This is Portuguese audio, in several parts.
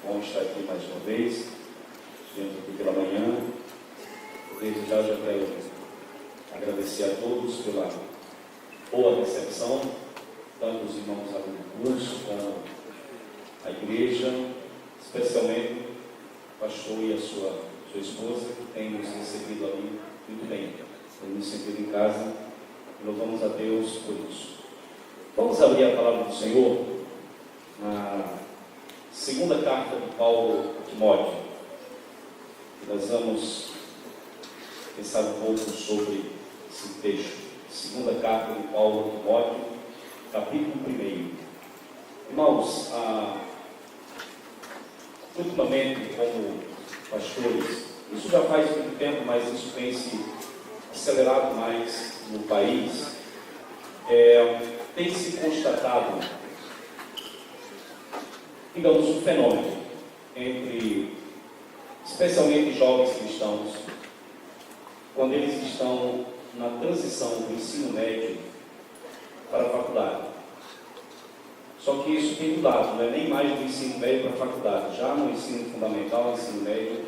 Bom estar aqui mais uma vez, vindo aqui pela manhã. Desde já quero agradecer a todos pela boa recepção, tanto os irmãos alunos do curso, como a igreja, especialmente o pastor e a sua esposa, que têm nos recebido ali muito bem. Temos nos sentido em casa e louvamos a Deus por isso. Vamos abrir a palavra do Senhor na segunda carta de Paulo a Timóteo. Nós vamos pensar um pouco sobre esse texto. Segunda carta de Paulo a Timóteo, capítulo 1. Irmãos, ultimamente, como pastores, isso já faz muito tempo, mas isso tem se acelerado mais no país, tem se constatado, digamos, um fenômeno entre, especialmente jovens cristãos, quando eles estão na transição do ensino médio para a faculdade. Só que isso tem mudado, não é nem mais do ensino médio para a faculdade. Já no ensino fundamental, ensino médio,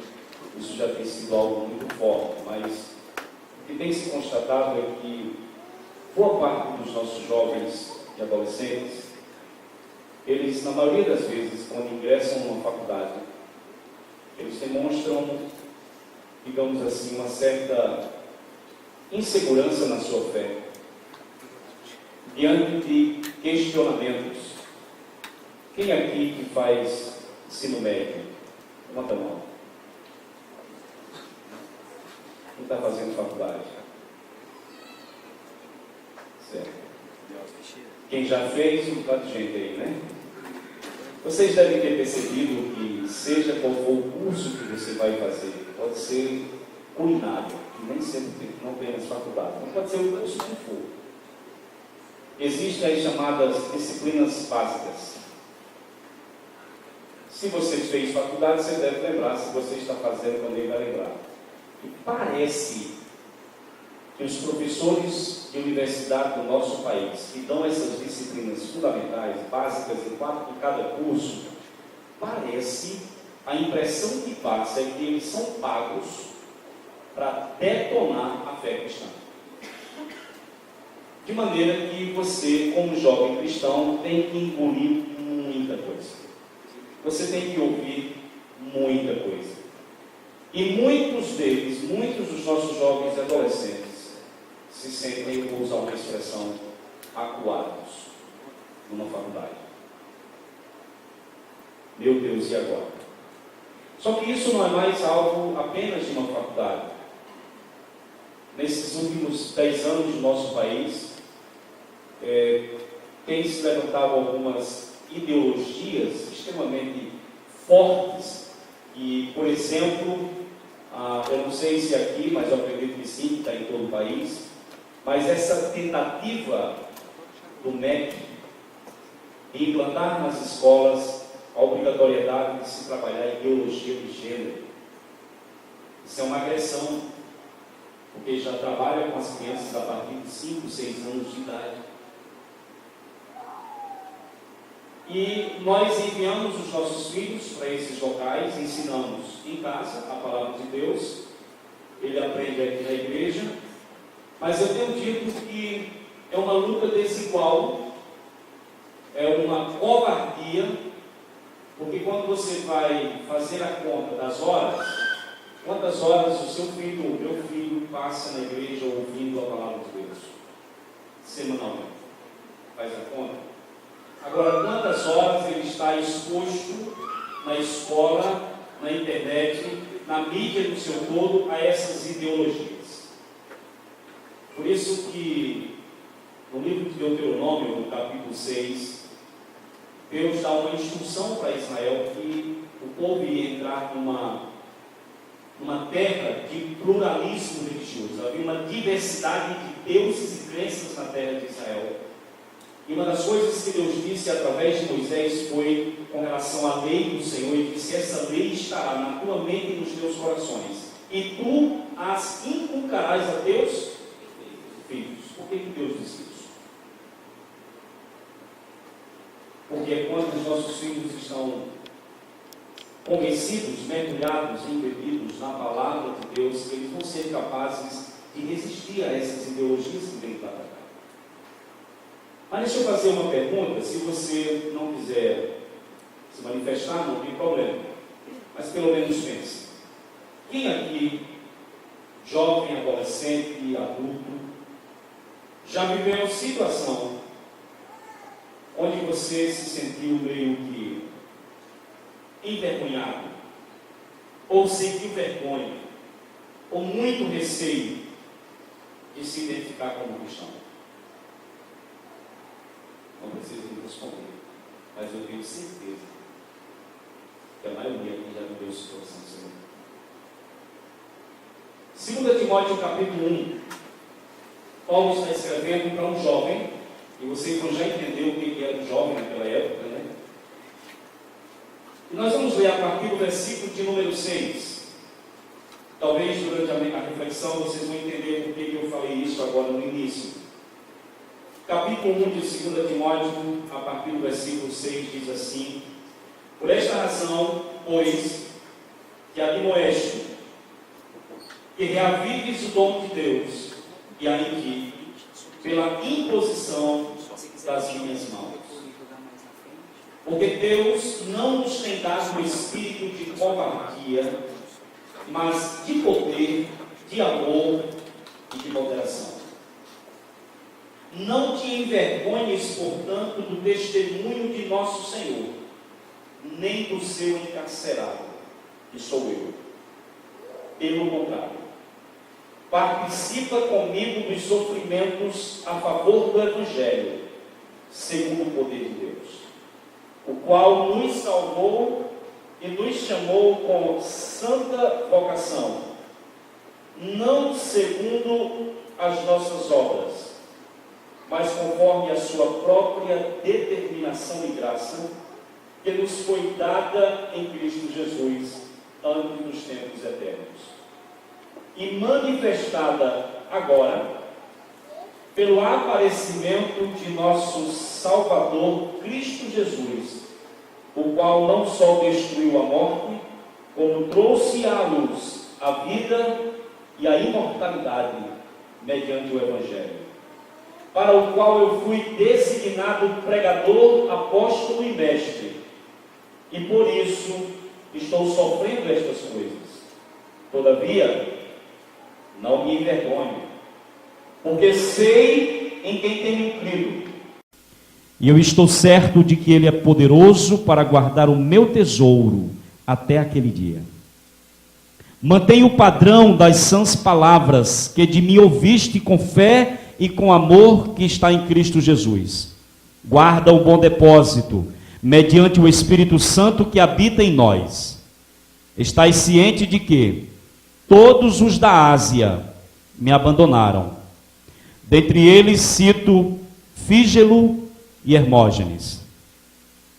isso já tem sido algo muito forte, mas o que tem se constatado é que boa parte dos nossos jovens e adolescentes, eles, na maioria das vezes, quando ingressam numa faculdade, eles demonstram, digamos assim, uma certa insegurança na sua fé, diante de questionamentos. Quem aqui que faz ensino médio? Levanta a mão. Quem está fazendo faculdade? Certo. Quem já fez, um bocado de gente aí, né? Vocês devem ter percebido que, seja qual for o curso que você vai fazer, pode ser culinário, que nem sempre não tem as faculdades, mas pode ser o curso que for. Existem as chamadas disciplinas básicas. Se você fez faculdade, você deve lembrar. Se você está fazendo, também vai lembrar. E parece que os professores de universidade do nosso país, que dão essas disciplinas fundamentais, básicas, em cada curso, parece, a impressão que passa é que eles são pagos para detonar a fé cristã. De maneira que você, como jovem cristão, tem que engolir muita coisa. Você tem que ouvir muita coisa. E muitos deles, muitos dos nossos jovens e adolescentes, se sentem, eu vou usar uma expressão, acuados numa faculdade. Meu Deus, e agora? Só que isso não é mais algo apenas de uma faculdade. Nesses últimos 10 anos do nosso país, tem se levantado algumas ideologias extremamente fortes. E, por exemplo, eu não sei se aqui, mas eu acredito que sim, que está em todo o país, mas essa tentativa do MEC de implantar nas escolas a obrigatoriedade de se trabalhar a ideologia de gênero. Isso é uma agressão, porque já trabalha com as crianças a partir de 5, 6 anos de idade. E nós enviamos os nossos filhos para esses locais, ensinamos em casa a palavra de Deus, ele aprende aqui na igreja, mas eu tenho dito que é uma luta desigual, é uma covardia, porque quando você vai fazer a conta das horas, quantas horas o seu filho, o meu filho, passa na igreja ouvindo a palavra de Deus? Semanalmente. Faz a conta. Agora, quantas horas ele está exposto na escola, na internet, na mídia no seu todo, a essas ideologias? Por isso que, no livro de Deuteronômio, no capítulo 6, Deus dá uma instrução para Israel que o povo ia entrar numa terra de pluralismo religioso. Havia uma diversidade de deuses e crenças na terra de Israel. E uma das coisas que Deus disse através de Moisés foi com relação à lei do Senhor. Ele disse: essa lei estará na tua mente e nos teus corações, e tu as inculcarás a teus filhos. Por que Deus disse isso? Porque quando os nossos filhos estão convencidos, mergulhados, embebidos na palavra de Deus, que eles vão ser capazes de resistir a essas ideologias que vêm para cá. Mas deixa eu fazer uma pergunta. Se você não quiser se manifestar, não tem problema, mas pelo menos pense. Quem aqui, jovem, adolescente, adulto, já viveu uma situação onde você se sentiu meio que envergonhado, ou sentiu vergonha, ou muito receio de se identificar como cristão? Não precisa me responder, mas eu tenho certeza que a maioria aqui já viveu situação semelhante. 2 Timóteo capítulo 1, Paulo está escrevendo para um jovem, e você então já entendeu o que era um jovem naquela época, né? E nós vamos ler a partir do versículo de número 6. Talvez durante a reflexão vocês vão entender por que eu falei isso agora no início. Capítulo 1 de 2 Timóteo, a partir do versículo 6, diz assim: por esta razão, pois, que admoesto, que reavives o dom de Deus e a em ti, pela imposição das minhas mãos. Porque Deus não nos tem dado um espírito de covardia, mas de poder, de amor e de moderação. Não te envergonhes, portanto, do testemunho de nosso Senhor, nem do seu encarcerado, que sou eu. Pelo contrário, participa comigo dos sofrimentos a favor do Evangelho, segundo o poder de Deus, o qual nos salvou e nos chamou com santa vocação, não segundo as nossas obras, mas conforme a sua própria determinação e graça, que nos foi dada em Cristo Jesus, antes dos tempos eternos, e manifestada agora pelo aparecimento de nosso Salvador Cristo Jesus, o qual não só destruiu a morte, como trouxe à luz a vida e a imortalidade mediante o Evangelho, para o qual eu fui designado pregador, apóstolo e mestre, e por isso estou sofrendo estas coisas. Todavia, não me envergonho, porque sei em quem tenho crido, e eu estou certo de que Ele é poderoso para guardar o meu tesouro até aquele dia. Mantenha o padrão das sãs palavras que de mim ouviste com fé e com amor que está em Cristo Jesus. Guarda o bom depósito, mediante o Espírito Santo que habita em nós. Estás ciente de que todos os da Ásia me abandonaram. Dentre eles cito Fígelo e Hermógenes.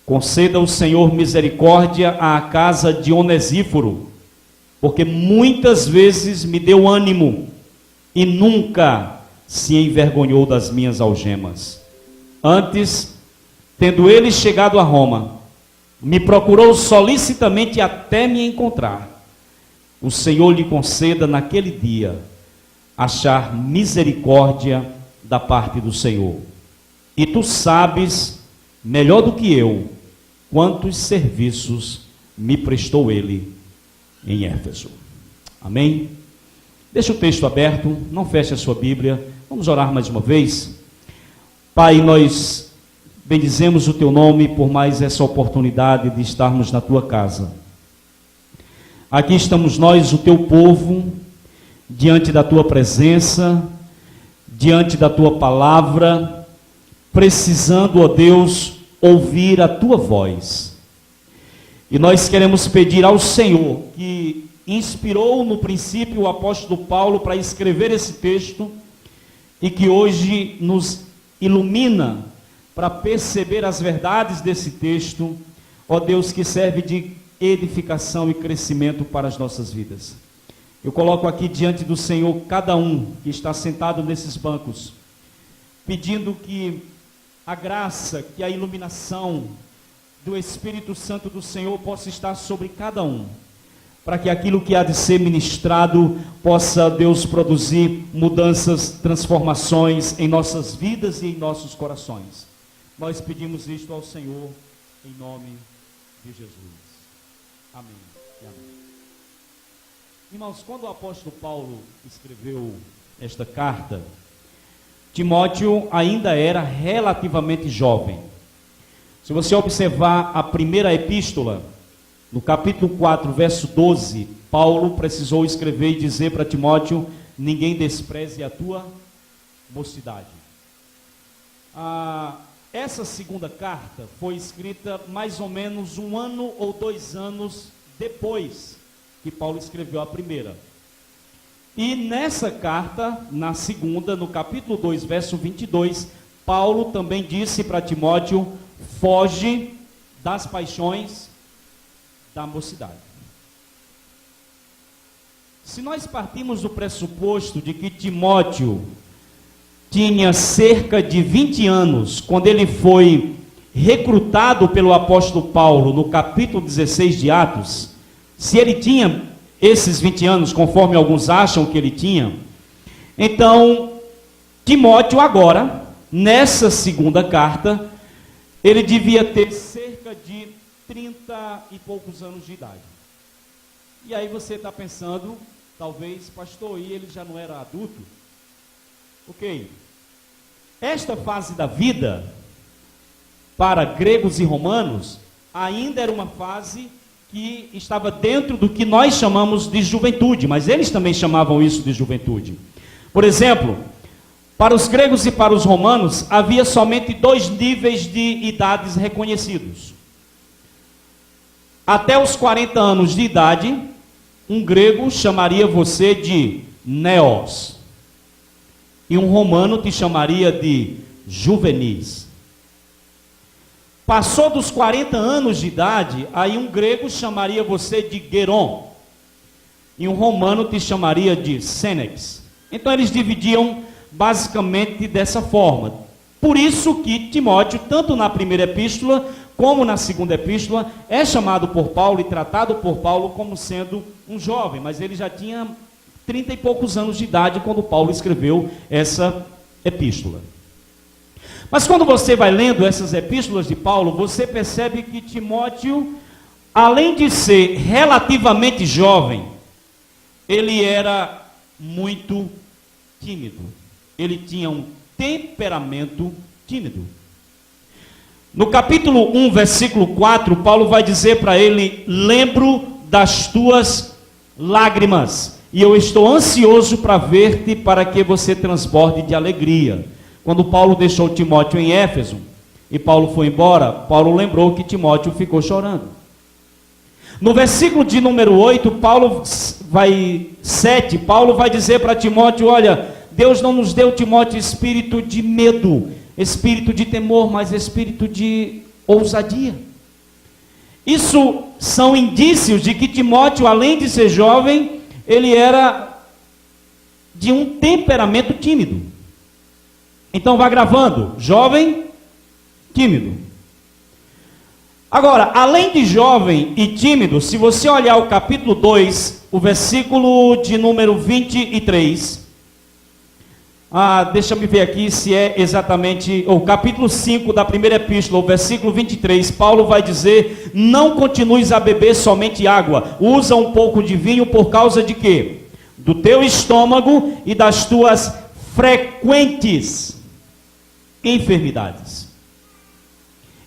Conceda o Senhor misericórdia à casa de Onesíforo, porque muitas vezes me deu ânimo e nunca se envergonhou das minhas algemas. Antes, tendo ele chegado a Roma, me procurou solicitamente até me encontrar. O Senhor lhe conceda naquele dia achar misericórdia da parte do Senhor. E tu sabes, melhor do que eu, quantos serviços me prestou ele em Éfeso. Amém? Deixa o texto aberto, não feche a sua Bíblia. Vamos orar mais uma vez. Pai, nós bendizemos o teu nome por mais essa oportunidade de estarmos na tua casa. Aqui estamos nós, o teu povo, diante da tua presença, diante da tua palavra, precisando, ó Deus, ouvir a tua voz. E nós queremos pedir ao Senhor, que inspirou no princípio o apóstolo Paulo para escrever esse texto, e que hoje nos ilumina para perceber as verdades desse texto, ó Deus, que serve de edificação e crescimento para as nossas vidas. Eu coloco aqui diante do Senhor cada um que está sentado nesses bancos, pedindo que a graça, que a iluminação do Espírito Santo do Senhor possa estar sobre cada um, para que aquilo que há de ser ministrado possa, Deus, produzir mudanças, transformações em nossas vidas e em nossos corações. Nós pedimos isto ao Senhor, em nome de Jesus. Amém e amém. Irmãos, quando o apóstolo Paulo escreveu esta carta, Timóteo ainda era relativamente jovem. Se você observar a primeira epístola, no capítulo 4, verso 12, Paulo precisou escrever e dizer para Timóteo: ninguém despreze a tua mocidade. Essa segunda carta foi escrita mais ou menos 1 ano ou 2 anos depois que Paulo escreveu a primeira. E nessa carta, na segunda, no capítulo 2, verso 22, Paulo também disse para Timóteo: foge das paixões da mocidade. Se nós partimos do pressuposto de que Timóteo tinha cerca de 20 anos, quando ele foi recrutado pelo apóstolo Paulo, no capítulo 16 de Atos, se ele tinha esses 20 anos, conforme alguns acham que ele tinha, então, Timóteo agora, nessa segunda carta, ele devia ter cerca de 30 e poucos anos de idade. E aí você está pensando, talvez, pastor, e ele já não era adulto? Ok. Esta fase da vida, para gregos e romanos, ainda era uma fase que estava dentro do que nós chamamos de juventude, mas eles também chamavam isso de juventude. Por exemplo, para os gregos e para os romanos, havia somente 2 níveis de idades reconhecidos. Até os 40 anos de idade, um grego chamaria você de neos, e um romano te chamaria de juvenis. Passou dos 40 anos de idade, aí um grego chamaria você de geron, e um romano te chamaria de senex. Então eles dividiam basicamente dessa forma. Por isso que Timóteo, tanto na primeira epístola como na segunda epístola, é chamado por Paulo e tratado por Paulo como sendo um jovem, mas ele já tinha 30 e poucos anos de idade quando Paulo escreveu essa epístola. Mas quando você vai lendo essas epístolas de Paulo, você percebe que Timóteo, além de ser relativamente jovem, ele era muito tímido. Ele tinha um temperamento tímido. No capítulo 1, versículo 4, Paulo vai dizer para ele: lembro das tuas lágrimas, e eu estou ansioso para ver-te, para que você transborde de alegria. Quando Paulo deixou Timóteo em Éfeso, e Paulo foi embora, Paulo lembrou que Timóteo ficou chorando. No versículo de número 8, Paulo vai dizer para Timóteo: olha, Deus não nos deu, Timóteo, espírito de medo, espírito de temor, mas espírito de ousadia. Isso são indícios de que Timóteo, além de ser jovem, ele era de um temperamento tímido. Então vá gravando: jovem, tímido. Agora, além de jovem e tímido, se você olhar o capítulo 2, o versículo de número 23, deixa-me ver aqui se é exatamente o capítulo 5 da primeira epístola, o versículo 23, Paulo vai dizer: não continues a beber somente água, usa um pouco de vinho, por causa de quê? Do teu estômago e das tuas frequentes enfermidades.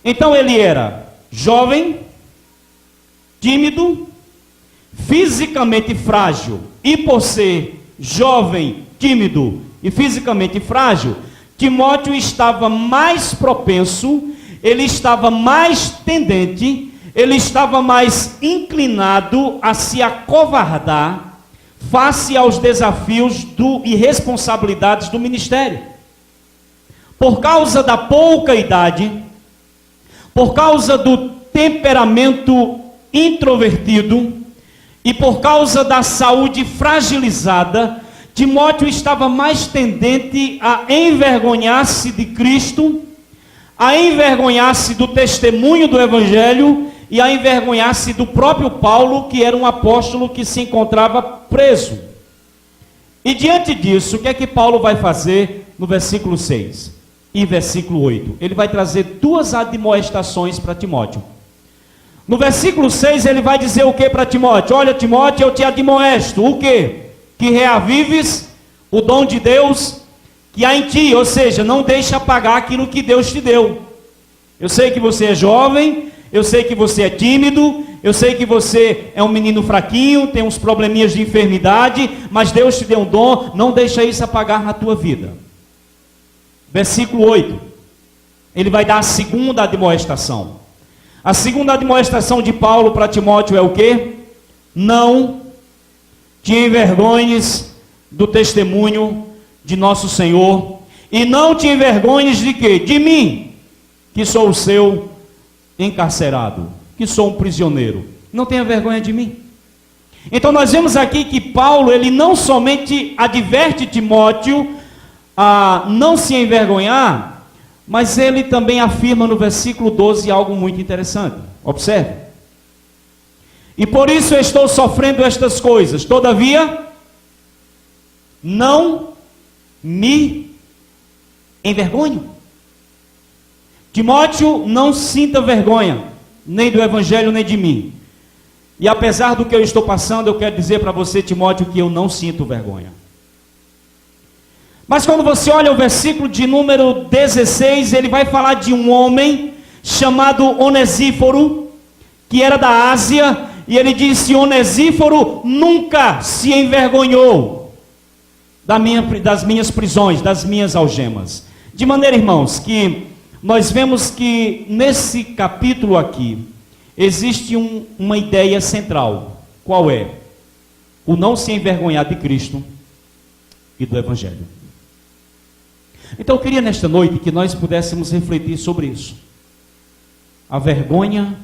Então ele era jovem, tímido, fisicamente frágil, e por ser jovem, tímido e fisicamente frágil, Timóteo estava mais propenso, ele estava mais tendente, ele estava mais inclinado a se acovardar face aos desafios e responsabilidades do ministério. Por causa da pouca idade, por causa do temperamento introvertido e por causa da saúde fragilizada, Timóteo estava mais tendente a envergonhar-se de Cristo, a envergonhar-se do testemunho do Evangelho e a envergonhar-se do próprio Paulo, que era um apóstolo que se encontrava preso. E diante disso, o que é que Paulo vai fazer no versículo 6 e versículo 8? Ele vai trazer duas admoestações para Timóteo. No versículo 6 ele vai dizer o que para Timóteo? Olha, Timóteo, eu te admoesto. O quê? Que reavives o dom de Deus que há em ti, ou seja, não deixe apagar aquilo que Deus te deu. Eu sei que você é jovem, eu sei que você é tímido, eu sei que você é um menino fraquinho, tem uns probleminhas de enfermidade, mas Deus te deu um dom, não deixa isso apagar na tua vida. Versículo 8, ele vai dar a segunda admoestação. A segunda admoestação de Paulo para Timóteo é o quê? Não te envergonhes do testemunho de nosso Senhor, e não te envergonhes de quê? De mim, que sou o seu encarcerado, que sou um prisioneiro. Não tenha vergonha de mim. Então nós vemos aqui que Paulo, ele não somente adverte Timóteo a não se envergonhar, mas ele também afirma no versículo 12 algo muito interessante. Observe. E por isso eu estou sofrendo estas coisas, todavia não me envergonho. Timóteo, não sinta vergonha, nem do Evangelho, nem de mim. E apesar do que eu estou passando, eu quero dizer para você, Timóteo, que eu não sinto vergonha. Mas quando você olha o versículo de número 16, ele vai falar de um homem chamado Onesíforo, que era da Ásia, e ele disse: Onesíforo nunca se envergonhou das minhas prisões, das minhas algemas. De maneira, irmãos, que nós vemos que nesse capítulo aqui, existe uma ideia central. Qual é? O não se envergonhar de Cristo e do Evangelho. Então eu queria nesta noite que nós pudéssemos refletir sobre isso. A vergonha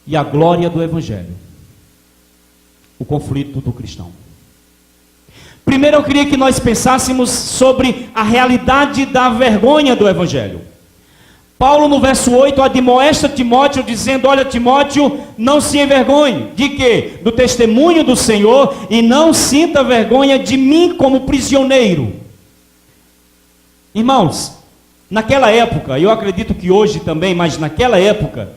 e a glória do Evangelho. O conflito do cristão. Primeiro eu queria que nós pensássemos sobre a realidade da vergonha do Evangelho. Paulo no verso 8 admoesta Timóteo dizendo: olha, Timóteo, não se envergonhe. De quê? Do testemunho do Senhor, e não sinta vergonha de mim como prisioneiro. Irmãos, naquela época, e eu acredito que hoje também, mas naquela época,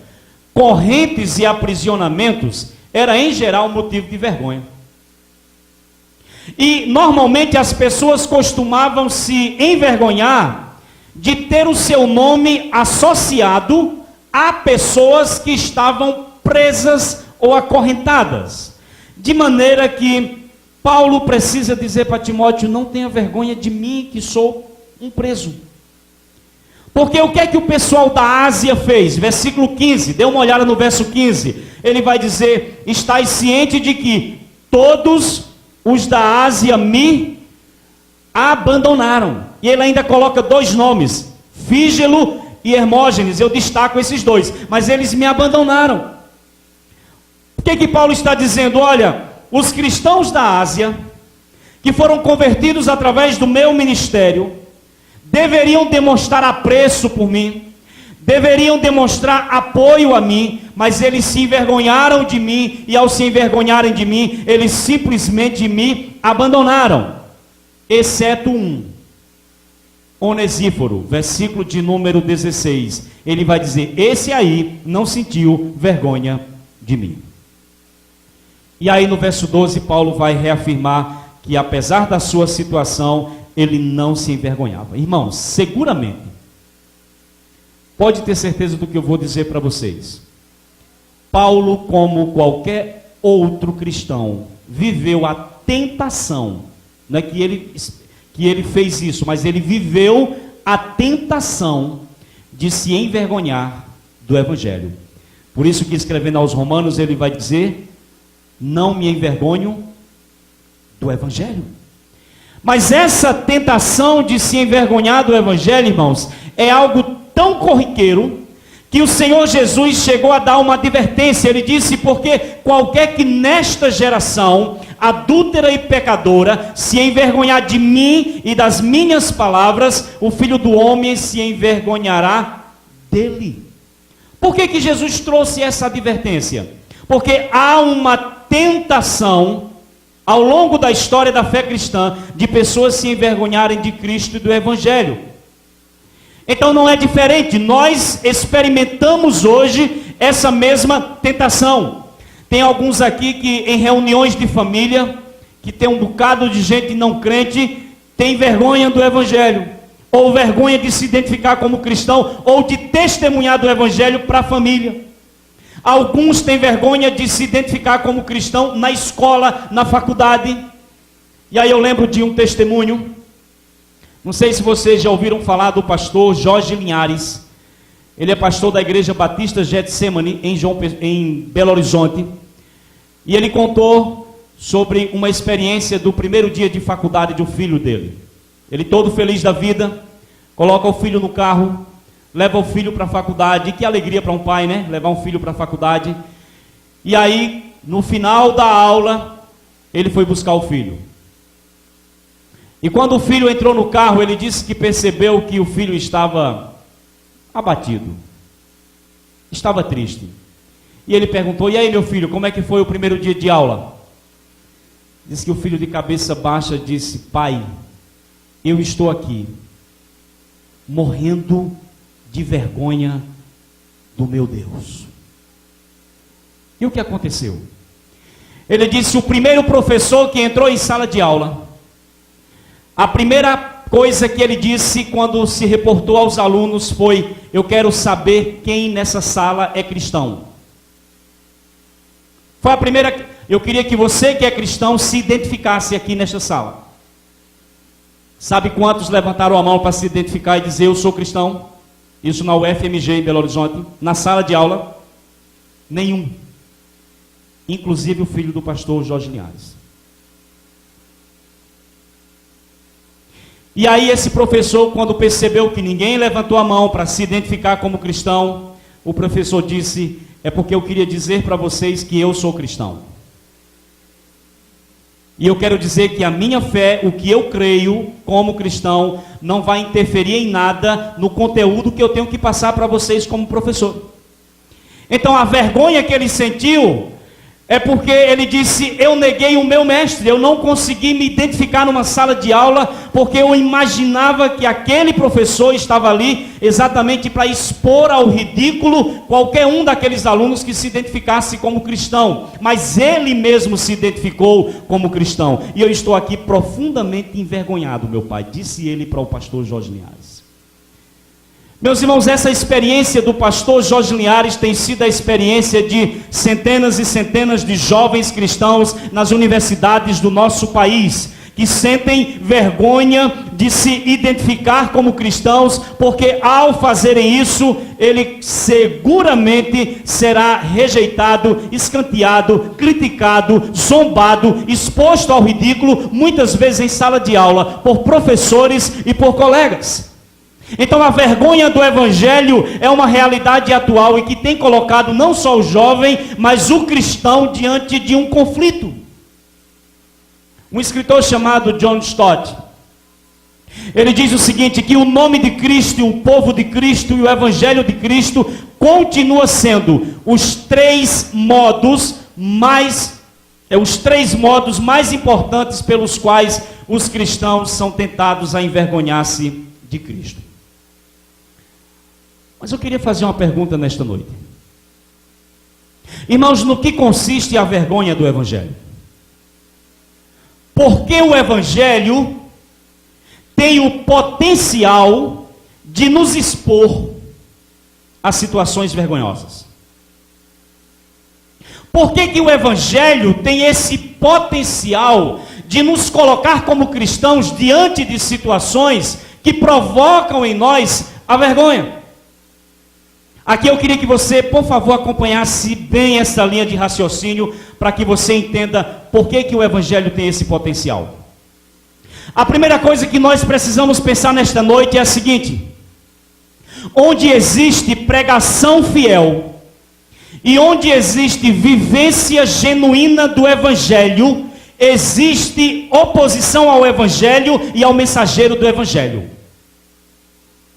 correntes e aprisionamentos era em geral motivo de vergonha. E normalmente as pessoas costumavam se envergonhar de ter o seu nome associado a pessoas que estavam presas ou acorrentadas. De maneira que Paulo precisa dizer para Timóteo: não tenha vergonha de mim, que sou um preso. Porque o que é que o pessoal da Ásia fez? Versículo 15, dê uma olhada no verso 15. Ele vai dizer: estais ciente de que todos os da Ásia me abandonaram. E ele ainda coloca dois nomes, Fígelo e Hermógenes. Eu destaco esses dois, mas eles me abandonaram. O que Paulo está dizendo? Olha, os cristãos da Ásia, que foram convertidos através do meu ministério, deveriam demonstrar apreço por mim, deveriam demonstrar apoio a mim, mas eles se envergonharam de mim, e ao se envergonharem de mim, eles simplesmente me abandonaram, exceto um, Onesíforo, versículo de número 16, ele vai dizer: esse aí não sentiu vergonha de mim. E aí no verso 12, Paulo vai reafirmar que apesar da sua situação, ele não se envergonhava. Irmãos, seguramente, pode ter certeza do que eu vou dizer para vocês. Paulo, como qualquer outro cristão, viveu a tentação, não é que ele fez isso, mas ele viveu a tentação de se envergonhar do Evangelho. Por isso que escrevendo aos Romanos, ele vai dizer: não me envergonho do Evangelho. Mas essa tentação de se envergonhar do Evangelho, irmãos, é algo tão corriqueiro, que o Senhor Jesus chegou a dar uma advertência. Ele disse: porque qualquer que nesta geração adúltera e pecadora se envergonhar de mim e das minhas palavras, o Filho do Homem se envergonhará dele. Por que que Jesus trouxe essa advertência? Porque há uma tentação ao longo da história da fé cristã de pessoas se envergonharem de Cristo e do Evangelho. Então não é diferente, nós experimentamos hoje essa mesma tentação. Tem alguns aqui que em reuniões de família, que tem um bocado de gente não crente, tem vergonha do Evangelho, ou vergonha de se identificar como cristão, ou de testemunhar do Evangelho para a família. Alguns têm vergonha de se identificar como cristão na escola, na faculdade. E aí eu lembro de um testemunho, não sei se vocês já ouviram falar do pastor Jorge Linhares. Ele é pastor da Igreja Batista Getsemane em Belo Horizonte. E ele contou sobre uma experiência do primeiro dia de faculdade de um filho dele. Ele todo feliz da vida, coloca o filho no carro, leva o filho para a faculdade. Que alegria para um pai, né? Levar um filho para a faculdade. E aí, no final da aula, ele foi buscar o filho. E quando o filho entrou no carro, ele disse que percebeu que o filho estava abatido, estava triste. E ele perguntou: e aí, meu filho, como é que foi o primeiro dia de aula? Disse que o filho, de cabeça baixa, disse: pai, eu estou aqui morrendo de vergonha do meu Deus. E o que aconteceu? Ele disse: o primeiro professor que entrou em sala de aula, a primeira coisa que ele disse quando se reportou aos alunos foi: eu quero saber quem nessa sala é cristão. Foi a primeira. Eu queria que você que é cristão se identificasse aqui nesta sala. Sabe quantos levantaram a mão para se identificar e dizer: eu sou cristão? Isso na UFMG em Belo Horizonte, na sala de aula. Nenhum. Inclusive o filho do pastor Jorge Linhares. E aí esse professor, quando percebeu que ninguém levantou a mão para se identificar como cristão, o professor disse: é porque eu queria dizer para vocês que eu sou cristão. E eu quero dizer que a minha fé, o que eu creio como cristão, não vai interferir em nada no conteúdo que eu tenho que passar para vocês como professor. Então a vergonha que ele sentiu é porque ele disse: eu neguei o meu mestre, eu não consegui me identificar numa sala de aula, porque eu imaginava que aquele professor estava ali exatamente para expor ao ridículo qualquer um daqueles alunos que se identificasse como cristão, mas ele mesmo se identificou como cristão. E eu estou aqui profundamente envergonhado, meu pai, disse ele para o pastor Jorge Linhares. Meus irmãos, essa experiência do pastor Jorge Linhares tem sido a experiência de centenas e centenas de jovens cristãos nas universidades do nosso país, que sentem vergonha de se identificar como cristãos, porque ao fazerem isso, ele seguramente será rejeitado, escanteado, criticado, zombado, exposto ao ridículo, muitas vezes em sala de aula, por professores e por colegas. Então a vergonha do Evangelho é uma realidade atual e que tem colocado não só o jovem, mas o cristão diante de um conflito. Um escritor chamado John Stott, ele diz o seguinte, que o nome de Cristo, o povo de Cristo e o Evangelho de Cristo continua sendo os três modos mais importantes pelos quais os cristãos são tentados a envergonhar-se de Cristo. Mas eu queria fazer uma pergunta nesta noite. Irmãos, no que consiste a vergonha do Evangelho? Porque o Evangelho tem o potencial de nos expor a situações vergonhosas. Por que o Evangelho tem esse potencial de nos colocar como cristãos diante de situações que provocam em nós a vergonha? Aqui eu queria que você, por favor, acompanhasse bem essa linha de raciocínio, para que você entenda por que o Evangelho tem esse potencial. A primeira coisa que nós precisamos pensar nesta noite é a seguinte: onde existe pregação fiel, e onde existe vivência genuína do Evangelho, existe oposição ao Evangelho e ao mensageiro do Evangelho.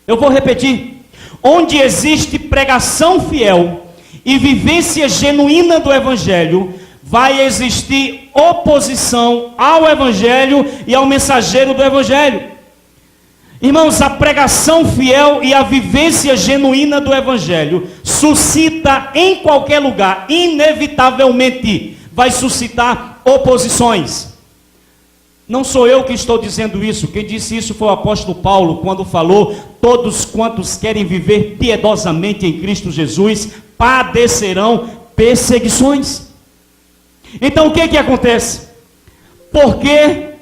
Eu vou repetir. Onde existe pregação fiel e vivência genuína do Evangelho, vai existir oposição ao Evangelho e ao mensageiro do Evangelho. Irmãos, a pregação fiel e a vivência genuína do Evangelho suscita em qualquer lugar, inevitavelmente, vai suscitar oposições. Não sou eu que estou dizendo isso, quem disse isso foi o apóstolo Paulo, quando falou: todos quantos querem viver piedosamente em Cristo Jesus, padecerão perseguições. Então o que acontece? Por que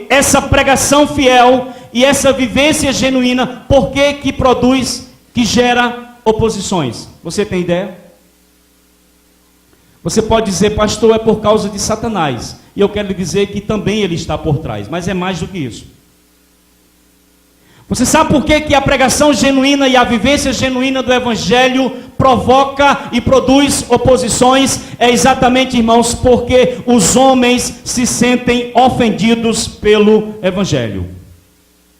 essa pregação fiel e essa vivência genuína, por que produz, que gera oposições? Você tem ideia? Você pode dizer: pastor, é por causa de Satanás. E eu quero lhe dizer que também ele está por trás, mas é mais do que isso. Você sabe por que a pregação genuína e a vivência genuína do Evangelho provoca e produz oposições? É exatamente, irmãos, porque os homens se sentem ofendidos pelo Evangelho.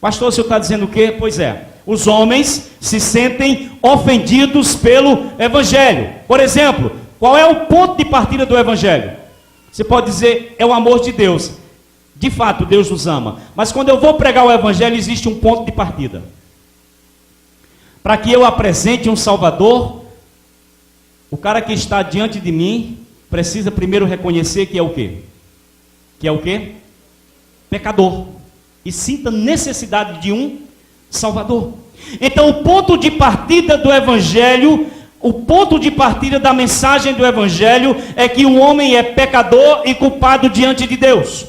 Pastor, você está dizendo o quê? Pois é, os homens se sentem ofendidos pelo Evangelho. Por exemplo, qual é o ponto de partida do Evangelho? Você pode dizer: é o amor de Deus. De fato, Deus nos ama. Mas quando eu vou pregar o Evangelho, existe um ponto de partida. Para que eu apresente um Salvador, o cara que está diante de mim precisa primeiro reconhecer que é o quê? Que é o quê? Pecador. E sinta necessidade de um Salvador. Então o ponto de partida do Evangelho, o ponto de partida da mensagem do Evangelho é que o homem é pecador e culpado diante de Deus.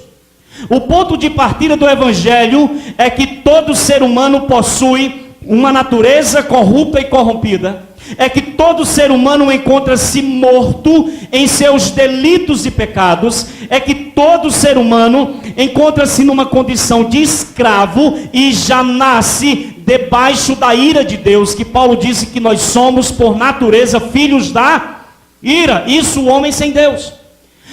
O ponto de partida do Evangelho é que todo ser humano possui uma natureza corrupta e corrompida. É que todo ser humano encontra-se morto em seus delitos e pecados. É que todo ser humano encontra-se numa condição de escravo e já nasce debaixo da ira de Deus, que Paulo disse que nós somos por natureza filhos da ira. Isso o homem sem Deus.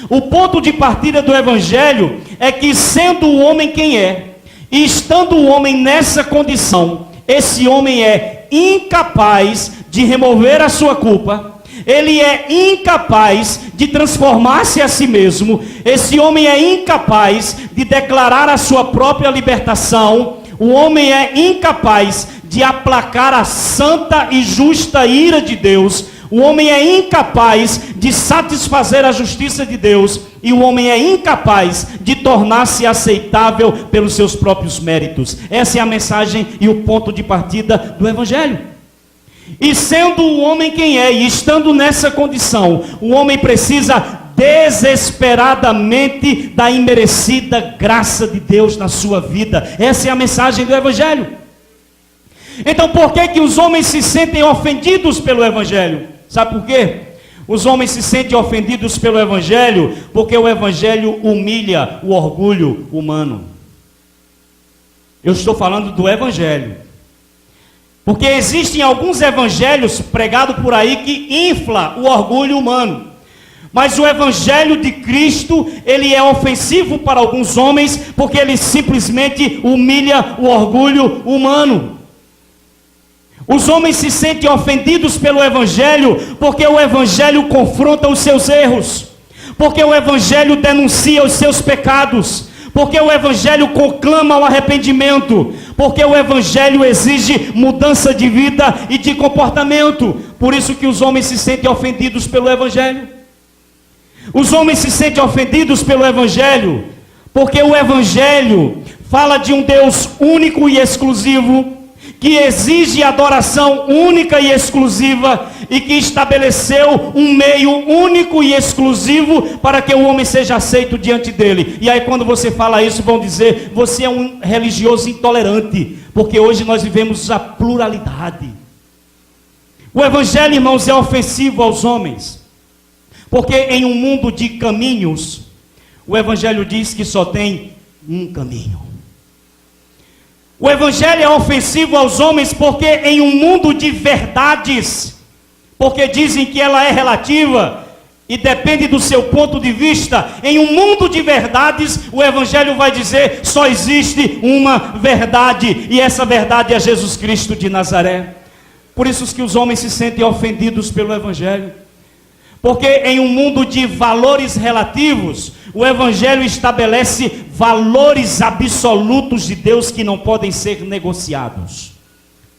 O ponto de partida do Evangelho é que, sendo o homem quem é, e estando o homem nessa condição, esse homem é incapaz de remover a sua culpa, ele é incapaz de transformar-se a si mesmo, esse homem é incapaz de declarar a sua própria libertação, o homem é incapaz de aplacar a santa e justa ira de Deus, o homem é incapaz de satisfazer a justiça de Deus, e o homem é incapaz de tornar-se aceitável pelos seus próprios méritos. Essa é a mensagem e o ponto de partida do Evangelho. E sendo o homem quem é, e estando nessa condição, o homem precisa desesperadamente da imerecida graça de Deus na sua vida. Essa é a mensagem do Evangelho. Então por que os homens se sentem ofendidos pelo Evangelho? Sabe por quê? Os homens se sentem ofendidos pelo Evangelho porque o Evangelho humilha o orgulho humano. Eu estou falando do Evangelho. Porque existem alguns evangelhos pregados por aí que infla o orgulho humano. Mas o Evangelho de Cristo, ele é ofensivo para alguns homens porque ele simplesmente humilha o orgulho humano. Os homens se sentem ofendidos pelo Evangelho porque o Evangelho confronta os seus erros, porque o Evangelho denuncia os seus pecados, porque o Evangelho conclama o arrependimento, porque o Evangelho exige mudança de vida e de comportamento. Por isso que os homens se sentem ofendidos pelo Evangelho. Os homens se sentem ofendidos pelo Evangelho porque o Evangelho fala de um Deus único e exclusivo, que exige adoração única e exclusiva, e que estabeleceu um meio único e exclusivo para que o homem seja aceito diante dele. E aí quando você fala isso, vão dizer: você é um religioso intolerante, porque hoje nós vivemos a pluralidade. O Evangelho, irmãos, é ofensivo aos homens, porque em um mundo de caminhos, o Evangelho diz que só tem um caminho. O Evangelho é ofensivo aos homens porque em um mundo de verdades, porque dizem que ela é relativa e depende do seu ponto de vista, em um mundo de verdades, o Evangelho vai dizer, só existe uma verdade, e essa verdade é Jesus Cristo de Nazaré. Por isso que os homens se sentem ofendidos pelo Evangelho. Porque em um mundo de valores relativos, o Evangelho estabelece valores absolutos de Deus que não podem ser negociados.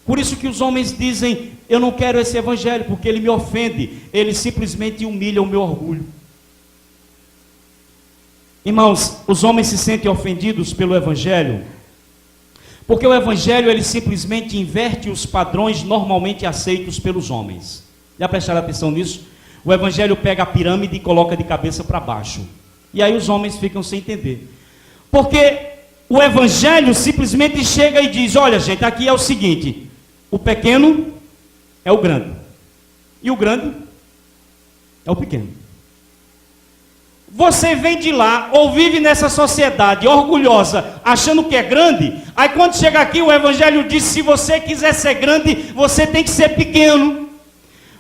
Por isso que os homens dizem, eu não quero esse Evangelho, porque ele me ofende, ele simplesmente humilha o meu orgulho. Irmãos, os homens se sentem ofendidos pelo Evangelho, porque o Evangelho ele simplesmente inverte os padrões normalmente aceitos pelos homens. Já prestaram atenção nisso? O Evangelho pega a pirâmide e coloca de cabeça para baixo. E aí os homens ficam sem entender. Porque o Evangelho simplesmente chega e diz, olha gente, aqui é o seguinte, o pequeno é o grande, e o grande é o pequeno. Você vem de lá, ou vive nessa sociedade orgulhosa, achando que é grande, aí quando chega aqui o Evangelho diz, se você quiser ser grande, você tem que ser pequeno.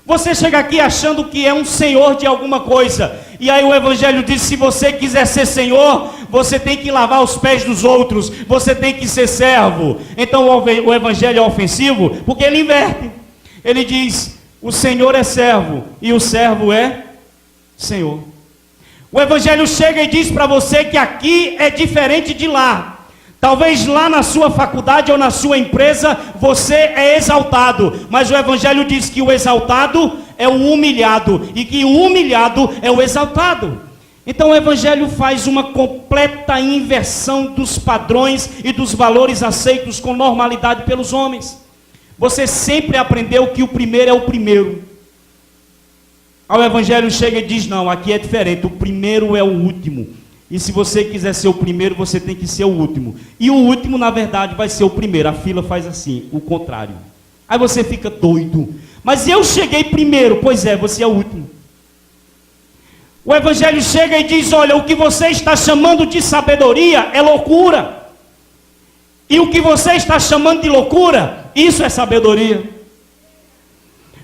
Você chega aqui achando que é um senhor de alguma coisa, e aí o Evangelho diz, se você quiser ser senhor, você tem que lavar os pés dos outros, você tem que ser servo. Então o Evangelho é ofensivo, porque ele inverte. Ele diz, o Senhor é servo, e o servo é Senhor. O Evangelho chega e diz para você que aqui é diferente de lá. Talvez lá na sua faculdade ou na sua empresa você é exaltado, mas o Evangelho diz que o exaltado é o humilhado e que o humilhado é o exaltado. Então o Evangelho faz uma completa inversão dos padrões e dos valores aceitos com normalidade pelos homens. Você sempre aprendeu que o primeiro é o primeiro. Ao Evangelho chega e diz, não, aqui é diferente, o primeiro é o último. E se você quiser ser o primeiro, você tem que ser o último. E o último, na verdade, vai ser o primeiro. A fila faz assim, o contrário. Aí você fica doido. Mas eu cheguei primeiro. Pois é, você é o último. O Evangelho chega e diz, olha, o que você está chamando de sabedoria é loucura. E o que você está chamando de loucura, isso é sabedoria.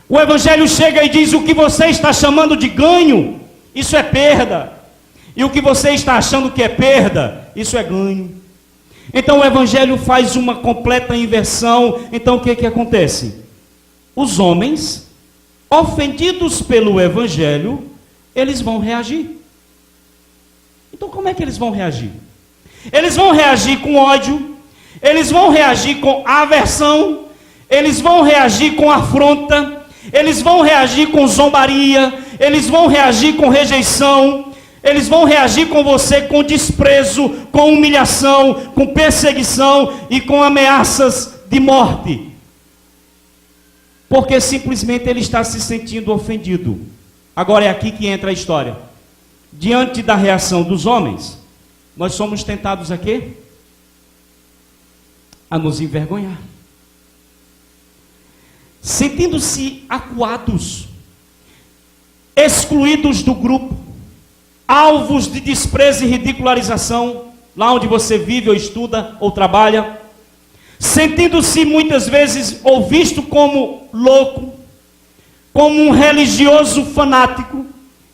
O Evangelho chega e diz, o que você está chamando de ganho, isso é perda. E o que você está achando que é perda, isso é ganho. Então o Evangelho faz uma completa inversão. Então o que acontece? Os homens, ofendidos pelo Evangelho, eles vão reagir. Então como é que eles vão reagir? Eles vão reagir com ódio, eles vão reagir com aversão, eles vão reagir com afronta, eles vão reagir com zombaria, eles vão reagir com rejeição, eles vão reagir com você com desprezo, com humilhação, com perseguição e com ameaças de morte. Porque simplesmente ele está se sentindo ofendido. Agora é aqui que entra a história. Diante da reação dos homens, nós somos tentados a quê? A nos envergonhar. Sentindo-se acuados, excluídos do grupo, alvos de desprezo e ridicularização, lá onde você vive ou estuda ou trabalha, sentindo-se muitas vezes ou visto como louco, como um religioso fanático,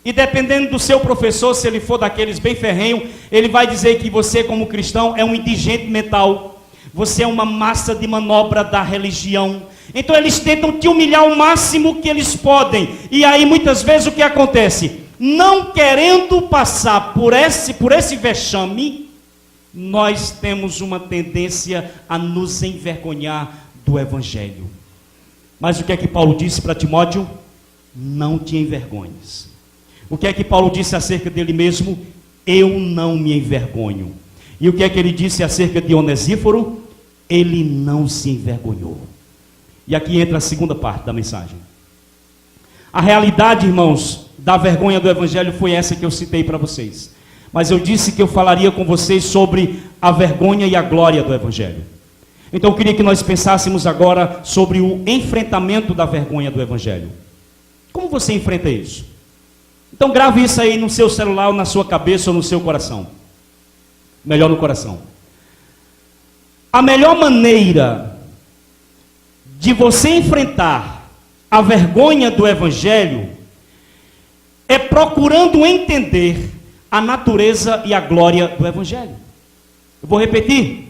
e dependendo do seu professor, se ele for daqueles bem ferrenho, ele vai dizer que você como cristão é um indigente mental, você é uma massa de manobra da religião. Então eles tentam te humilhar o máximo que eles podem, e aí muitas vezes o que acontece? Não querendo passar por esse vexame, nós temos uma tendência a nos envergonhar do Evangelho. Mas o que é que Paulo disse para Timóteo? Não te envergonhes. O que é que Paulo disse acerca dele mesmo? Eu não me envergonho. E o que é que ele disse acerca de Onesíforo? Ele não se envergonhou. E aqui entra a segunda parte da mensagem. A realidade, irmãos, da vergonha do Evangelho foi essa que eu citei para vocês. Mas eu disse que eu falaria com vocês sobre a vergonha e a glória do Evangelho. Então eu queria que nós pensássemos agora sobre o enfrentamento da vergonha do Evangelho. Como você enfrenta isso? Então grave isso aí no seu celular, ou na sua cabeça, ou no seu coração. Melhor no coração. A melhor maneira de você enfrentar a vergonha do Evangelho é procurando entender a natureza e a glória do Evangelho. Eu vou repetir.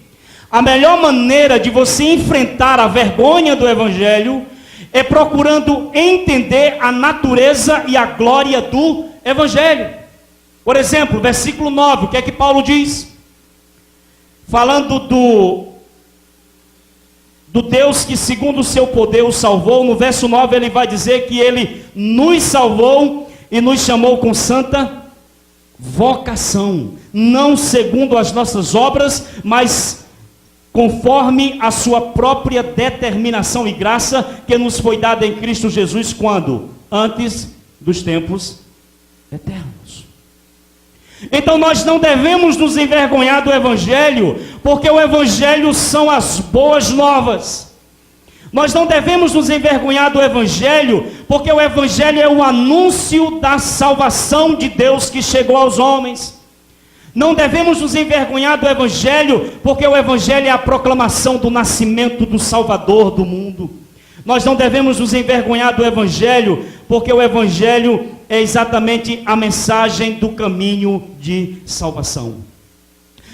A melhor maneira de você enfrentar a vergonha do Evangelho é procurando entender a natureza e a glória do Evangelho. Por exemplo, versículo 9, o que é que Paulo diz? Falando do Deus que segundo o seu poder o salvou, no verso 9 ele vai dizer que ele nos salvou e nos chamou com santa vocação, não segundo as nossas obras, mas conforme a sua própria determinação e graça que nos foi dada em Cristo Jesus, quando? Antes dos tempos eternos. Então nós não devemos nos envergonhar do Evangelho, porque o Evangelho são as boas novas. Nós não devemos nos envergonhar do Evangelho, porque o Evangelho é o anúncio da salvação de Deus que chegou aos homens. Não devemos nos envergonhar do Evangelho, porque o Evangelho é a proclamação do nascimento do Salvador do mundo. Nós não devemos nos envergonhar do Evangelho, porque o Evangelho é exatamente a mensagem do caminho de salvação.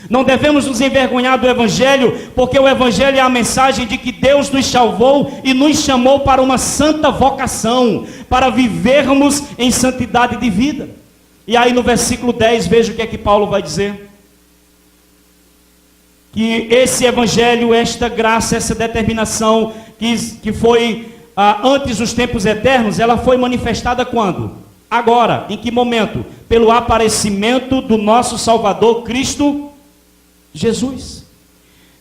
Não devemos nos envergonhar do Evangelho, porque o Evangelho é a mensagem de que Deus nos salvou e nos chamou para uma santa vocação, para vivermos em santidade de vida. E aí no versículo 10, veja o que é que Paulo vai dizer. Que esse Evangelho, esta graça, essa determinação, que foi antes dos tempos eternos, ela foi manifestada quando? Agora. Em que momento? Pelo aparecimento do nosso Salvador, Cristo Jesus.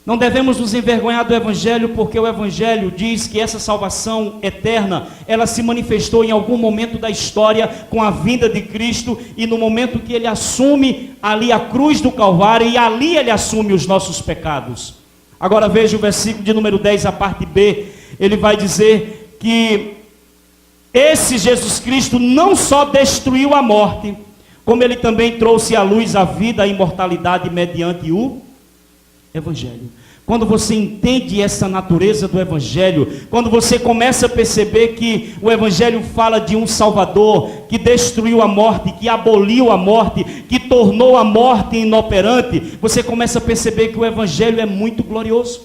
Não devemos nos envergonhar do Evangelho, porque o Evangelho diz que essa salvação eterna, ela se manifestou em algum momento da história com a vinda de Cristo, e no momento que ele assume ali a cruz do Calvário, e ali ele assume os nossos pecados. Agora veja o versículo de número 10, a parte B, ele vai dizer que esse Jesus Cristo não só destruiu a morte, como ele também trouxe à luz a vida, a imortalidade mediante o Evangelho. Quando você entende essa natureza do Evangelho, quando você começa a perceber que o Evangelho fala de um Salvador que destruiu a morte, que aboliu a morte, que tornou a morte inoperante, você começa a perceber que o Evangelho é muito glorioso.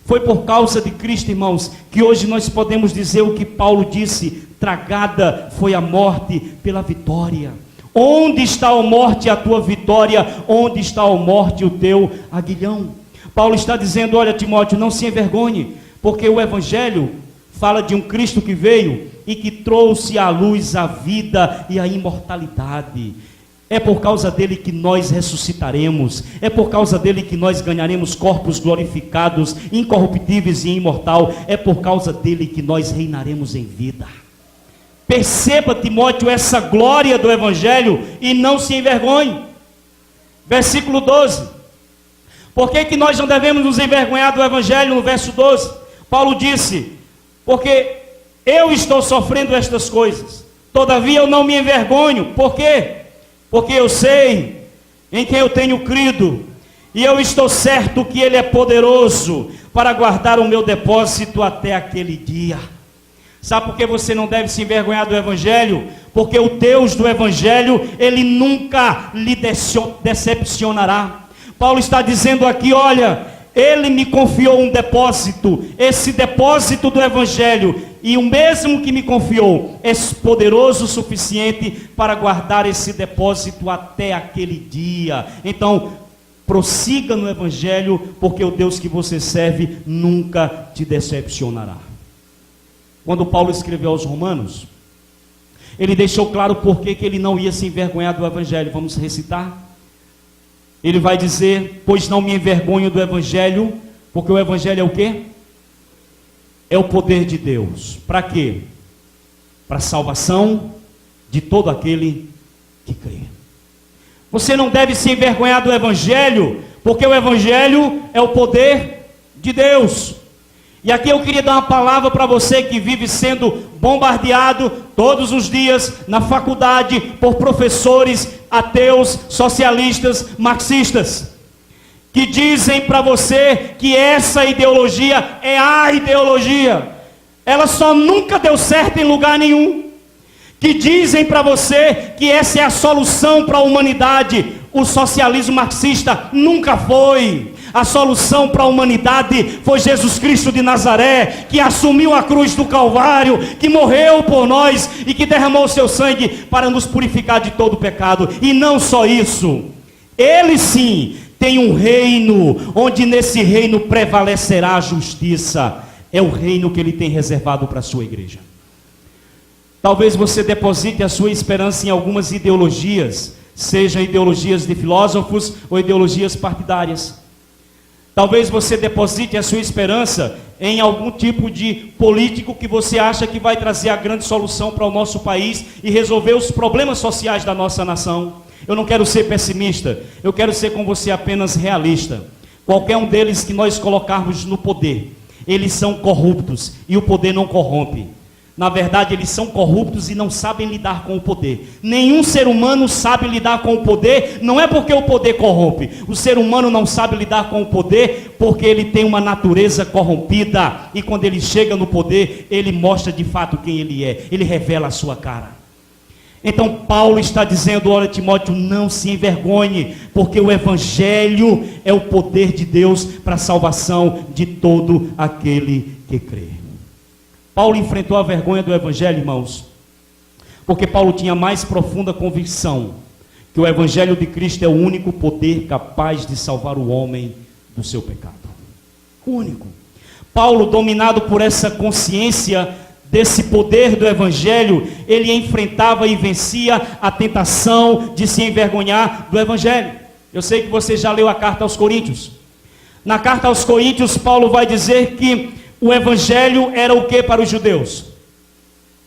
Foi por causa de Cristo, irmãos, que hoje nós podemos dizer o que Paulo disse: tragada foi a morte pela vitória. Onde está, ó morte, a tua vitória? Onde está, ó morte, o teu aguilhão? Paulo está dizendo: olha, Timóteo, não se envergonhe, porque o Evangelho fala de um Cristo que veio e que trouxe à luz a vida e a imortalidade. É por causa dele que nós ressuscitaremos, é por causa dele que nós ganharemos corpos glorificados, incorruptíveis e imortal, é por causa dele que nós reinaremos em vida. Perceba, Timóteo, essa glória do Evangelho e não se envergonhe. Versículo 12. Por que nós não devemos nos envergonhar do Evangelho? No verso 12, Paulo disse: porque eu estou sofrendo estas coisas, todavia eu não me envergonho. Por quê? Porque eu sei em quem eu tenho crido, e eu estou certo que ele é poderoso para guardar o meu depósito até aquele dia. Sabe por que você não deve se envergonhar do Evangelho? Porque o Deus do Evangelho, ele nunca lhe decepcionará. Paulo está dizendo aqui: olha, ele me confiou um depósito, esse depósito do Evangelho, e o mesmo que me confiou é poderoso o suficiente para guardar esse depósito até aquele dia. Então, prossiga no Evangelho, porque o Deus que você serve nunca te decepcionará. Quando Paulo escreveu aos Romanos, ele deixou claro por que ele não ia se envergonhar do Evangelho. Vamos recitar? Ele vai dizer: pois não me envergonho do Evangelho, porque o Evangelho é o quê? É o poder de Deus. Para quê? Para a salvação de todo aquele que crê. Você não deve se envergonhar do Evangelho, porque o Evangelho é o poder de Deus. E aqui eu queria dar uma palavra para você que vive sendo bombardeado todos os dias na faculdade por professores ateus, socialistas, marxistas, que dizem para você que essa ideologia é a ideologia. Ela só nunca deu certo em lugar nenhum. que dizem para você que essa é a solução para a humanidade. O socialismo marxista nunca foi. A solução para a humanidade foi Jesus Cristo de Nazaré, que assumiu a cruz do Calvário, que morreu por nós e que derramou o seu sangue para nos purificar de todo pecado. E não só isso, ele sim tem um reino, onde nesse reino prevalecerá a justiça. É o reino que ele tem reservado para a sua igreja. Talvez você deposite a sua esperança em algumas ideologias, sejam ideologias de filósofos ou ideologias partidárias. Talvez você deposite a sua esperança em algum tipo de político que você acha que vai trazer a grande solução para o nosso país e resolver os problemas sociais da nossa nação. Eu não quero ser pessimista, eu quero ser com você apenas realista. Qualquer um deles que nós colocarmos no poder, eles são corruptos e o poder não corrompe. Na verdade, eles são corruptos e não sabem lidar com o poder. Nenhum ser humano sabe lidar com o poder, não é porque o poder corrompe. O ser humano não sabe lidar com o poder porque ele tem uma natureza corrompida. E quando ele chega no poder, ele mostra de fato quem ele é. Ele revela a sua cara. Então Paulo está dizendo: olha, Timóteo, não se envergonhe, porque o Evangelho é o poder de Deus para a salvação de todo aquele que crê. Paulo enfrentou a vergonha do Evangelho, irmãos, porque Paulo tinha mais profunda convicção que o Evangelho de Cristo é o único poder capaz de salvar o homem do seu pecado. O único. Paulo, dominado por essa consciência desse poder do Evangelho, ele enfrentava e vencia a tentação de se envergonhar do Evangelho. Eu sei que você já leu a carta aos Coríntios. Na carta aos Coríntios, Paulo vai dizer que o Evangelho era o que para os judeus?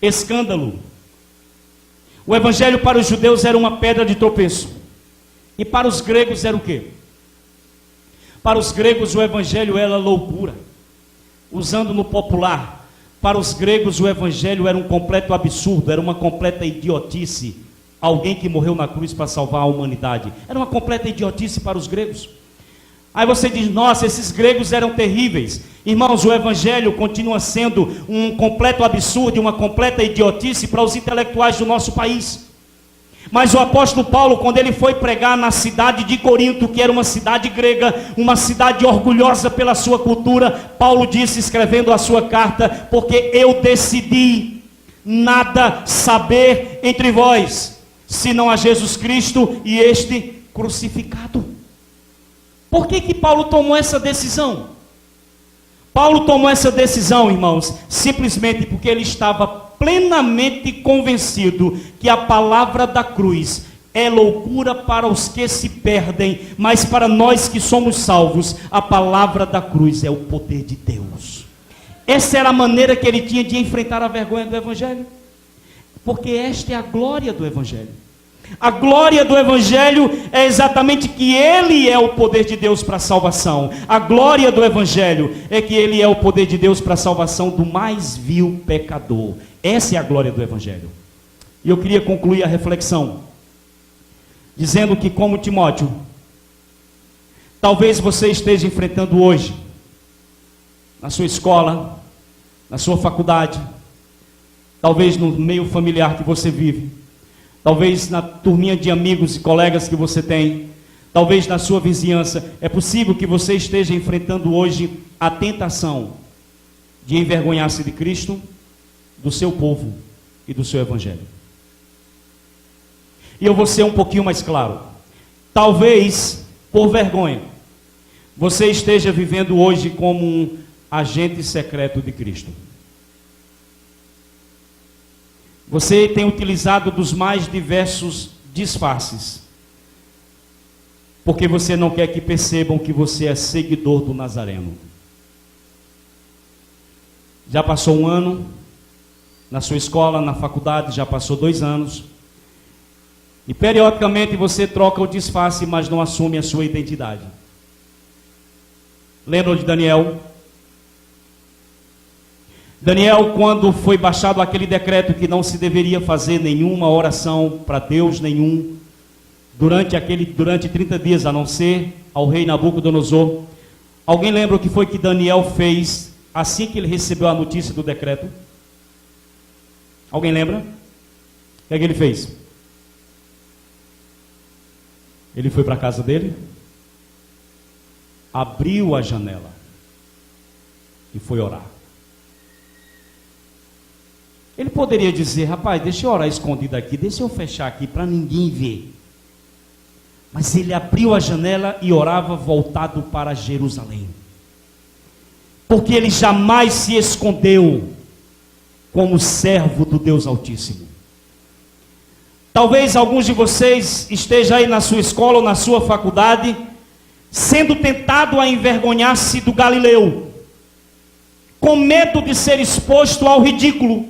Escândalo. O Evangelho para os judeus era uma pedra de tropeço. E para os gregos era o que? Para os gregos o Evangelho era loucura. Usando no popular, para os gregos o Evangelho era um completo absurdo, era uma completa idiotice. Alguém que morreu na cruz para salvar a humanidade. Era uma completa idiotice para os gregos. Aí você diz: nossa, esses gregos eram terríveis. Irmãos, o Evangelho continua sendo um completo absurdo e uma completa idiotice para os intelectuais do nosso país. Mas o apóstolo Paulo, quando ele foi pregar na cidade de Corinto, que era uma cidade grega, uma cidade orgulhosa pela sua cultura, Paulo disse, escrevendo a sua carta: porque eu decidi nada saber entre vós, senão a Jesus Cristo e este crucificado. Por que Paulo tomou essa decisão? Paulo tomou essa decisão, irmãos, simplesmente porque ele estava plenamente convencido que a palavra da cruz é loucura para os que se perdem, mas para nós que somos salvos, a palavra da cruz é o poder de Deus. Essa era a maneira que ele tinha de enfrentar a vergonha do Evangelho, porque esta é a glória do Evangelho. A glória do Evangelho é exatamente que ele é o poder de Deus para a salvação. A glória do Evangelho é que ele é o poder de Deus para a salvação do mais vil pecador. Essa é a glória do Evangelho. E eu queria concluir a reflexão dizendo que, como Timóteo, talvez você esteja enfrentando hoje, na sua escola, na sua faculdade, talvez no meio familiar que você vive, talvez na turminha de amigos e colegas que você tem, talvez na sua vizinhança. É possível que você esteja enfrentando hoje a tentação de envergonhar-se de Cristo, do seu povo e do seu Evangelho. E eu vou ser um pouquinho mais claro. Talvez, por vergonha, você esteja vivendo hoje como um agente secreto de Cristo. Você tem utilizado dos mais diversos disfarces, porque você não quer que percebam que você é seguidor do Nazareno. Já passou um ano na sua escola, na faculdade, já passou 2 anos, e periodicamente você troca o disfarce, mas não assume a sua identidade. Lembram de Daniel? Daniel, quando foi baixado aquele decreto que não se deveria fazer nenhuma oração para Deus nenhum, durante 30 dias, a não ser ao rei Nabucodonosor, alguém lembra o que foi que Daniel fez assim que ele recebeu a notícia do decreto? Alguém lembra? que é que ele fez? Ele foi para a casa dele, abriu a janela e foi orar. Ele poderia dizer: rapaz, deixa eu orar escondido aqui, deixa eu fechar aqui para ninguém ver. Mas ele abriu a janela e orava voltado para Jerusalém, porque ele jamais se escondeu como servo do Deus Altíssimo. Talvez alguns de vocês estejam aí na sua escola ou na sua faculdade, sendo tentado a envergonhar-se do Galileu, com medo de ser exposto ao ridículo.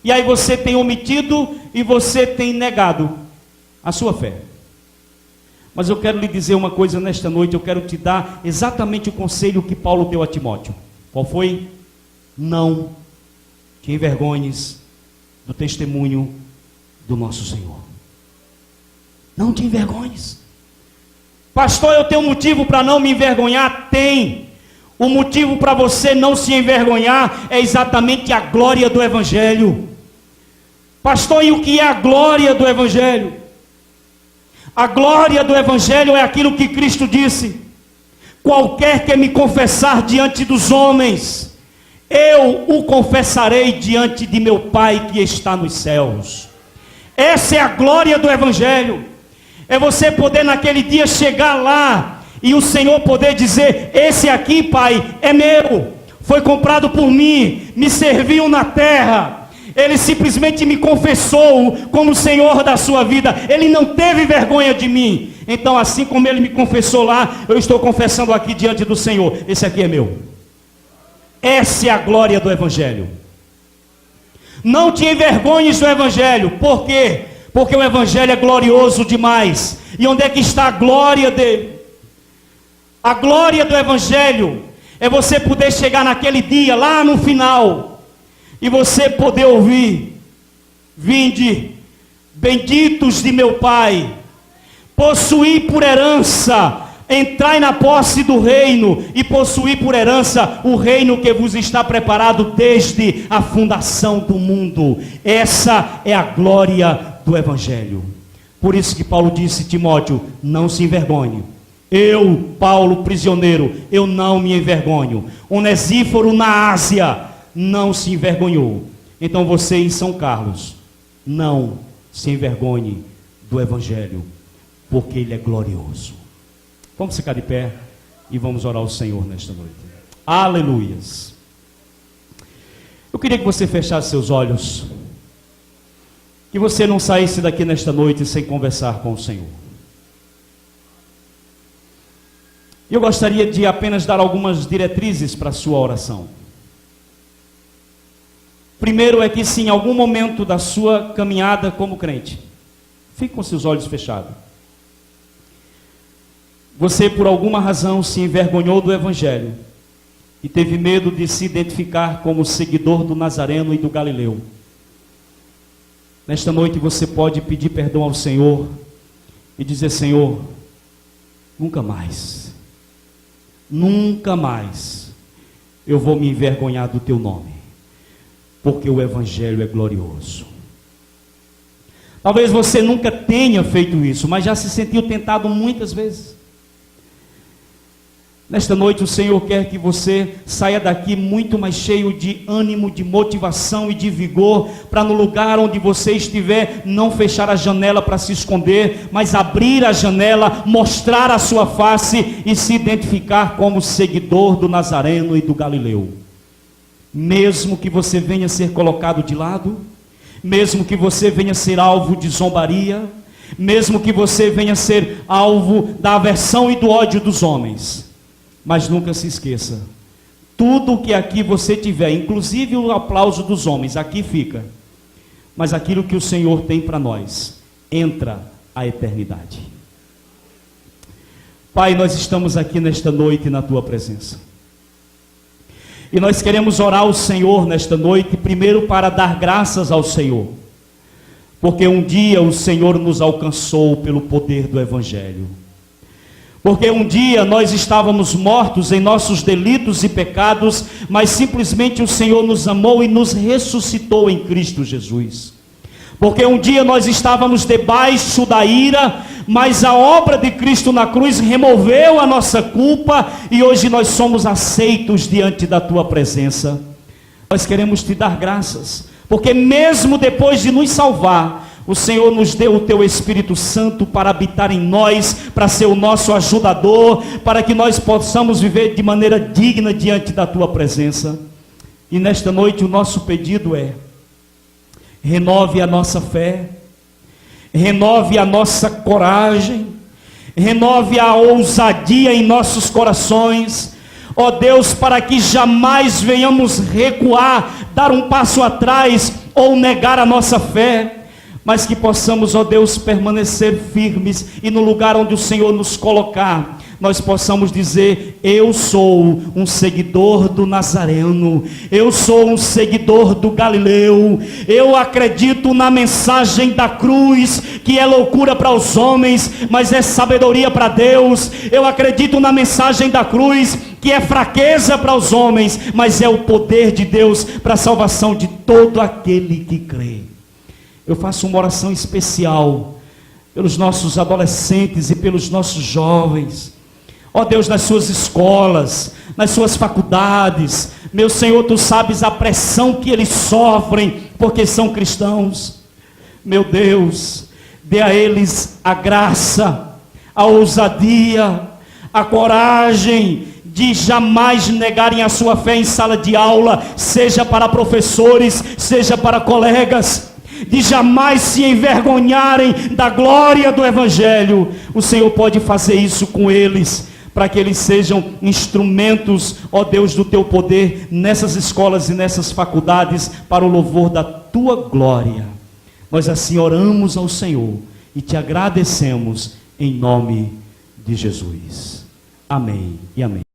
E aí você tem omitido e você tem negado a sua fé. Mas eu quero lhe dizer uma coisa nesta noite, eu quero te dar exatamente o conselho que Paulo deu a Timóteo. Qual foi? Não te envergonhes do testemunho do nosso Senhor. Não te envergonhes. Pastor, eu tenho um motivo para não me envergonhar? Tem. O motivo para você não se envergonhar é exatamente a glória do Evangelho. Pastor, e o que é a glória do Evangelho? A glória do Evangelho é aquilo que Cristo disse: qualquer que me confessar diante dos homens, eu o confessarei diante de meu Pai que está nos céus. Essa é a glória do Evangelho. É você poder naquele dia chegar lá e o Senhor poder dizer: esse aqui, Pai, é meu, foi comprado por mim, me serviu na terra. Ele simplesmente me confessou como Senhor da sua vida. Ele não teve vergonha de mim. Então, assim como ele me confessou lá, eu estou confessando aqui diante do Senhor: esse aqui é meu. Essa é a glória do Evangelho. Não te envergonhes do Evangelho. Por quê? Porque o Evangelho é glorioso demais. E onde é que está a glória dele? A glória do Evangelho é você poder chegar naquele dia, lá no final, e você poder ouvir: vinde, benditos de meu Pai, possuí por herança, entrai na posse do reino, e possuí por herança o reino que vos está preparado desde a fundação do mundo. Essa é a glória do Evangelho. Por isso que Paulo disse: Timóteo, não se envergonhe. Eu, Paulo, prisioneiro, eu não me envergonho. Onesíforo na Ásia não se envergonhou. Então você em São Carlos, não se envergonhe do Evangelho, porque ele é glorioso. Vamos ficar de pé e vamos orar ao Senhor nesta noite. Aleluias. Eu queria que você fechasse seus olhos, que você não saísse daqui nesta noite sem conversar com o Senhor. Eu gostaria de apenas dar algumas diretrizes para a sua oração. Primeiro é que se em algum momento da sua caminhada como crente, fique com seus olhos fechados, você por alguma razão se envergonhou do Evangelho e teve medo de se identificar como seguidor do Nazareno e do Galileu, nesta noite você pode pedir perdão ao Senhor e dizer: Senhor, nunca mais eu vou me envergonhar do teu nome, porque o Evangelho é glorioso. Talvez você nunca tenha feito isso, mas já se sentiu tentado muitas vezes. Nesta noite o Senhor quer que você saia daqui muito mais cheio de ânimo, de motivação e de vigor, para no lugar onde você estiver, não fechar a janela para se esconder, mas abrir a janela, mostrar a sua face e se identificar como seguidor do Nazareno e do Galileu. Mesmo que você venha ser colocado de lado, mesmo que você venha ser alvo de zombaria, mesmo que você venha ser alvo da aversão e do ódio dos homens, mas nunca se esqueça: tudo que aqui você tiver, inclusive o aplauso dos homens, aqui fica, mas aquilo que o Senhor tem para nós, entra a eternidade. Pai, nós estamos aqui nesta noite na tua presença, e nós queremos orar ao Senhor nesta noite, primeiro para dar graças ao Senhor, porque um dia o Senhor nos alcançou pelo poder do Evangelho. Porque um dia nós estávamos mortos em nossos delitos e pecados, mas simplesmente o Senhor nos amou e nos ressuscitou em Cristo Jesus. Porque um dia nós estávamos debaixo da ira, mas a obra de Cristo na cruz removeu a nossa culpa e hoje nós somos aceitos diante da tua presença. Nós queremos te dar graças, porque mesmo depois de nos salvar, o Senhor nos deu o teu Espírito Santo para habitar em nós, para ser o nosso ajudador, para que nós possamos viver de maneira digna diante da tua presença. E nesta noite o nosso pedido é: renove a nossa fé, renove a nossa coragem, renove a ousadia em nossos corações, ó Deus, para que jamais venhamos recuar, dar um passo atrás ou negar a nossa fé, mas que possamos, ó Deus, permanecer firmes e no lugar onde o Senhor nos colocar, nós possamos dizer: eu sou um seguidor do Nazareno, eu sou um seguidor do Galileu, eu acredito na mensagem da cruz, que é loucura para os homens, mas é sabedoria para Deus. Eu acredito na mensagem da cruz, que é fraqueza para os homens, mas é o poder de Deus para a salvação de todo aquele que crê. Eu faço uma oração especial pelos nossos adolescentes e pelos nossos jovens, ó Deus, nas suas escolas, nas suas faculdades. Meu Senhor, tu sabes a pressão que eles sofrem, porque são cristãos. Meu Deus, dê a eles a graça, a ousadia, a coragem de jamais negarem a sua fé em sala de aula, seja para professores, seja para colegas, de jamais se envergonharem da glória do Evangelho. O Senhor pode fazer isso com eles, para que eles sejam instrumentos, ó Deus, do teu poder nessas escolas e nessas faculdades, para o louvor da tua glória. Nós assim oramos ao Senhor e te agradecemos em nome de Jesus. Amém e amém.